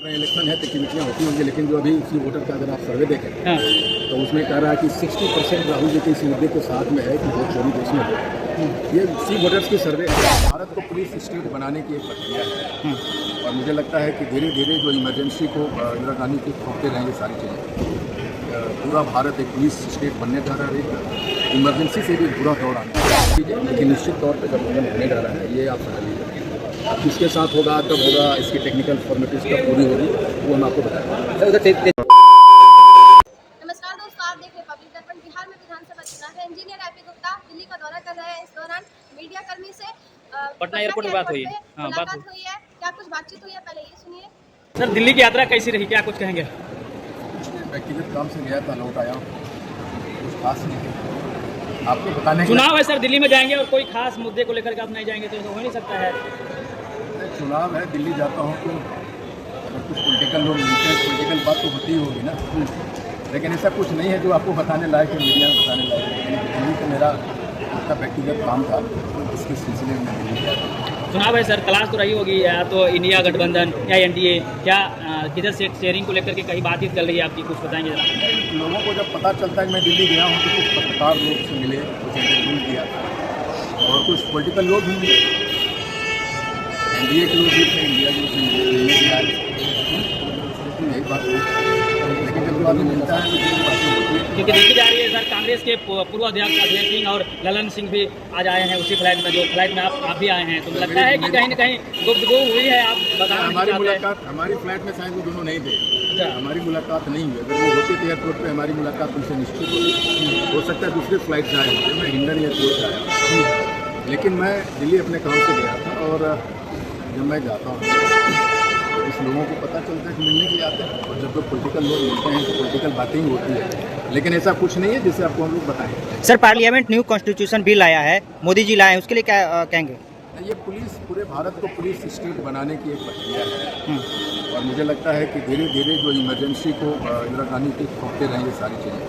रहे हैं, इलेक्शन है तो कमेटियाँ होती होंगी, लेकिन जो अभी इसी वोटर का अगर आप सर्वे देखें तो उसमें कह रहा है कि 60% राहुल जी के इस मुद्दे के साथ में है कि वोट चोरी देश में हो। ये सी वोटर्स की सर्वे है। भारत को पुलिस स्टेट बनाने की एक प्रक्रिया है और मुझे लगता है कि धीरे धीरे जो इमरजेंसी को इंदिरा गांधी के खोलते रहेंगे सारी चीज़ें, पूरा भारत एक पुलिस स्टेट बनने जा रहा है। इमरजेंसी से भी बुरा दौर आने वाला है, लेकिन निश्चित तौर पर गठबंधन होने जा रहा है, ये आप समझ लीजिए। अब किसके साथ होगा, कब होगा, इसकी टेक्निकल फॉर्मेलिटीज कब पूरी होगी वो हम आपको बताएंगे। नमस्कार दोस्तों, आप देख रहे हैं पब्लिक दर्पण। बिहार में विधानसभा चुनाव है। इंजीनियर एपी गुप्ता दिल्ली का दौरा कर रहे हैं। इस दौरान मीडिया कर्मी से पटना एयरपोर्ट पे बात हुई है। मुलाकात हुई है। क्या कुछ बातचीत हुई है, पहले ये सुनिए। सर, दिल्ली की यात्रा कैसी रही, क्या कुछ कहेंगे? व्यक्तिगत काम से गया था, लौट आया, कुछ खास नहीं आपको बताने। चुनाव है सर, दिल्ली में जाएंगे और कोई खास मुद्दे को लेकर के आप नहीं जाएंगे तो हो नहीं सकता है। चुनाव है, दिल्ली जाता हूँ तो अगर कुछ पॉलिटिकल लोग मिलते हैं, पॉलिटिकल बात तो होती ही होगी ना, लेकिन ऐसा कुछ नहीं है जो आपको बताने लायक है, मीडिया में बताने लायक है। दिल्ली तो मेरा उसका व्यक्तिगत काम था, इसके सिलसिले में दिल्ली गया था। चुनाव है सर, तलाश तो रही होगी, या तो इंडिया गठबंधन या एनडीए, क्या किधर से शेयरिंग को लेकर के कहीं बातचीत चल रही है आपकी, कुछ बताएंगे जरा। लोगों को जब पता चलता है कि मैं दिल्ली गया हूँ तो कुछ पत्रकार लोग से मिले, कुछ इंटरव्यू किया और कुछ पॉलिटिकल लोग भी मिले, एनडीए के लोग भी थे, इंडिया के लोग भी मिले, यही बात है। लेकिन जब आदमी मिलता है तो बातें होती है। क्योंकि देखी जा रही है सर, कांग्रेस के पूर्व अध्यक्ष अजय सिंह और ललन सिंह भी आज आए हैं उसी फ्लाइट में, जो फ्लाइट में आप भी आए हैं, तो लगता है कि कहीं ना कहीं गुफ्तगू हुई है। आप बताना हमारी मुलाकात, हमारी फ्लाइट में शायद वो दोनों नहीं थे। अच्छा, हमारी मुलाकात नहीं हुई। अगर वो होते थे एयरपोर्ट पे, हमारी मुलाकात उनसे निश्चित होती। हो सकता है दूसरे फ्लाइट से आए होते, मैं हिंडन एयरपोर्ट से आया, लेकिन मैं दिल्ली अपने काम से गया था। और जब मैं जाता हूँ इस लोगों को पता चलता है कि मिलने के लिए आते हैं, और जब लोग पॉलिटिकल लोग मिलते हैं तो पॉलिटिकल बातें ही होती है, लेकिन ऐसा कुछ नहीं है जिसे आपको हम लोग बताएं। Sir, parliament new constitution bill आया है, मोदी जी लाए हैं, उसके लिए क्या कहेंगे? ये पुलिस, पूरे भारत को पुलिस स्टेट बनाने की एक प्रक्रिया है और मुझे लगता है कि धीरे धीरे जो इमरजेंसी को इंदिरा गांधी के खोलते रहेंगे सारी चीज़ें,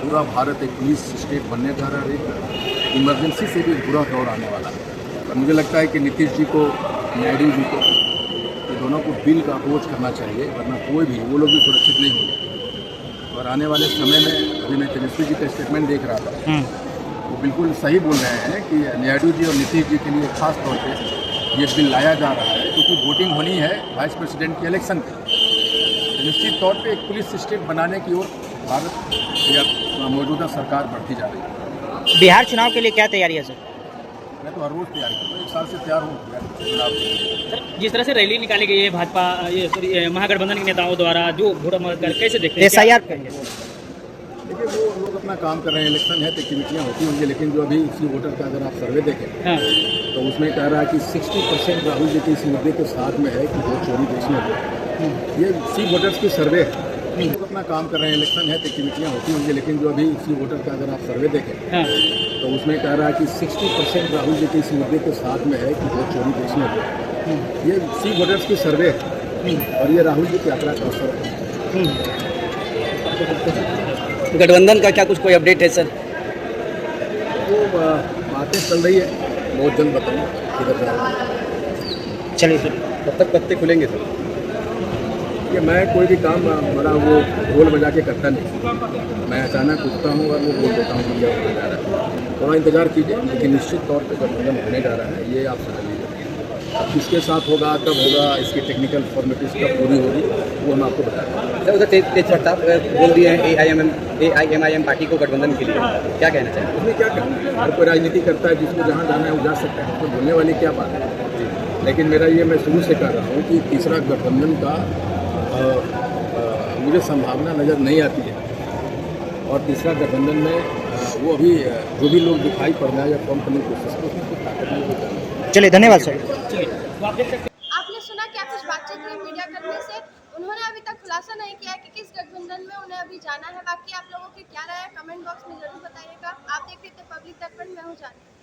पूरा भारत एक पुलिस स्टेट बनने जा रहा है। इमरजेंसी से भी बुरा दौर आने वाला है और मुझे लगता है कि नीतीश जी को, नायडू जी को, ये दोनों को बिल का अप्रोच करना चाहिए, वरना कोई भी, वो लोग भी सुरक्षित नहीं होंगे। और आने वाले समय में, अभी मैं तेजस्वी जी का स्टेटमेंट देख रहा था, वो बिल्कुल सही बोल रहे हैं कि नायडू जी और नीतीश जी के लिए खास तौर पे ये बिल लाया जा रहा है, क्योंकि वोटिंग होनी है वाइस प्रेसिडेंट के इलेक्शन पे। तो निश्चित तौर पे एक पुलिस स्टेट बनाने की ओर भारत या मौजूदा सरकार बढ़ती जा रही है। बिहार चुनाव के लिए क्या तैयारी है सर? मैं तो हर रोज़ तैयारी करता हूँ, 1 साल से तैयार हूँ चुनाव के लिए। सर, जिस तरह से रैली निकाली गई है भाजपा, ये सॉरी महागठबंधन के नेताओं द्वारा, जो वोटर मदद कर, कैसे देखते हैं? SIR देखिए, वो लोग अपना काम कर रहे हैं, इलेक्शन है तो कमेटियाँ होती होंगी, लेकिन जो अभी इसी वोटर का अगर आप सर्वे देखें तो उसमें कह रहा है कि 60% राहुल जी के इस मुद्दे के साथ में है कि वोट चोरी देश में हो। ये सी वोटर्स की सर्वे है। लोग अपना काम कर रहे हैं, इलेक्शन है तो कमेटियाँ होती होंगी, लेकिन जो अभी इसी वोटर का अगर आप सर्वे देखें तो उसमें कह रहा है कि 60% राहुल जी के इस मुद्दे के साथ में है कि वोट चोरी देश में हो। ये सी वोटर्स की सर्वे है और ये राहुल जी की यात्रा का असर है। गठबंधन का क्या कुछ कोई अपडेट है सर? वो बातें चल रही है, बहुत जल्द बताऊँगा किधर जा रहा है। चलिए सर, कब तक पत्ते खुलेंगे सर? कि मैं कोई भी काम बड़ा वो ढोल बजा के करता नहीं, मैं अचानक उठता हूँ और वो बोल देता हूँ कि क्या होने जा रहा है। थोड़ा इंतज़ार कीजिए, लेकिन निश्चित तौर पर गठबंधन होने जा रहा है, ये आप समझ लीजिए। अब किसके साथ होगा, कब होगा, इसकी टेक्निकल फॉर्मेलिटीज कब पूरी होगी वो हम आपको बताएंगे। सर, उधर तेज प्रताप बोल दिए हैं AIMIM पार्टी को गठबंधन के लिए, क्या कहना चाहिए? उसमें क्या करना है, हर कोई राजनीति करता है, जिसको जहाँ जाना है वो जा सकता है, उसमें बोलने वाली क्या बात है। लेकिन मेरा ये, मैं शुरू से कह रहा हूँ कि तीसरा गठबंधन का मुझे संभावना नज़र नहीं आती है और तीसरा गठबंधन में वो अभी जो भी लोग दिखाई पड़ रहा है या फॉर्म करने की कोशिश कर, उसमें कुछ ताकत नहीं होती। चलिए, धन्यवाद सर। आपने सुना क्या कुछ बातचीत हुई मीडिया कर्मी से। उन्होंने अभी तक खुलासा नहीं किया कि किस गठबंधन में उन्हें अभी जाना है। बाकी आप लोगों की क्या राय है, कमेंट बॉक्स में जरूर बताइएगा। आप देख रहे थे पब्लिक दर्पण, मैं हूँ जानवी।